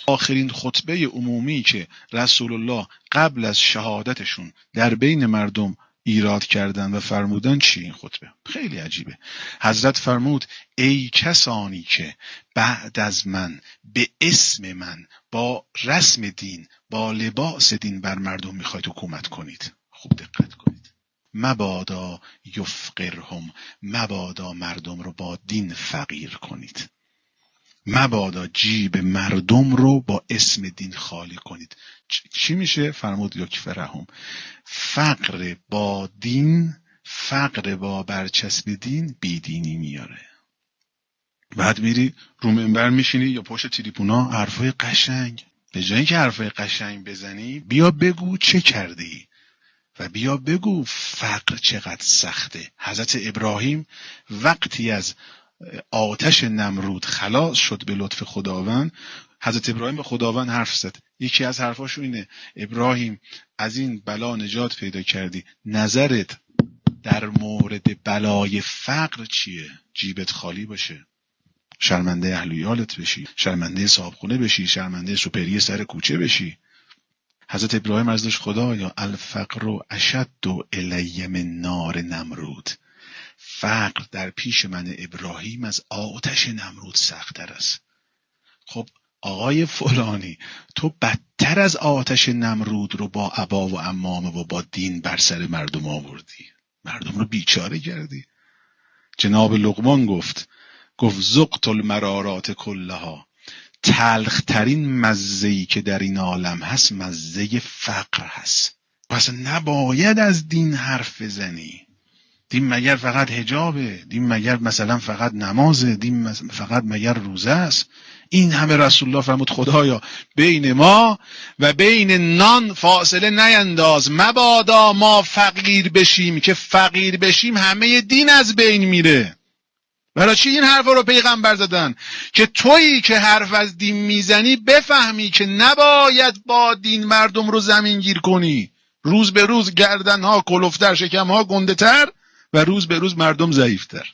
آخرین خطبه عمومی که رسول الله قبل از شهادتشون در بین مردم ایراد کردن و فرمودن چی این خطبه؟ خیلی عجیبه. حضرت فرمود ای کسانی که بعد از من به اسم من با رسم دین با لباس دین بر مردم میخواید حکومت کنید، خوب دقت کنید، مبادا یفقرهم، مبادا مردم رو با دین فقیر کنید، مبادا جیب مردم رو با اسم دین خالی کنید. چی میشه؟ فرمود یکفرهم، فقر با دین، فقر با برچسب دین بیدینی میاره. بعد میری رو منبر میشینی یا پشت تریبونا حرفای قشنگ، به جای اینکه حرفای قشنگ بزنی بیا بگو چه کردی و بیا بگو فقر چقدر سخته. حضرت ابراهیم وقتی از آتش نمرود خلاص شد به لطف خداوند، حضرت ابراهیم به خداوند حرف زد. یکی از حرفاشو اینه ابراهیم از این بلا نجات پیدا کردی، نظرت در مورد بلای فقر چیه؟ جیبت خالی باشه، شرمنده اهل و یالت بشی، شرمنده صاحبخونه بشی، شرمنده سوپری سر کوچه بشی. حضرت ابراهیم از داشت خدایا الفقر اشد الی من نار نمرود، فقر در پیش من ابراهیم از آتش نمرود سخت‌تر است. خب آقای فلانی تو بدتر از آتش نمرود رو با ابا و عمامه و با دین بر سر مردم آوردی، مردم رو بیچاره کردی. جناب لقمان گفت ذقت المرارات کلها، تلخترین مزه‌ای که در این عالم هست مزه فقر هست. پس نباید از دین حرف بزنی. دین مگر فقط حجابه؟ دین مگر مثلا فقط نمازه؟ دین فقط مگر روزه است؟ این همه رسول الله فرمود خدایا بین ما و بین نان فاصله نینداز، مبادا ما فقیر بشیم، که فقیر بشیم همه دین از بین میره. برای چی این حرفا رو پیغمبر زدن؟ که تویی که حرف از دین میزنی بفهمی که نباید با دین مردم رو زمین گیر کنی. روز به روز گردنها کلفتر، شکمها گنده تر و روز به روز مردم ضعیفتر.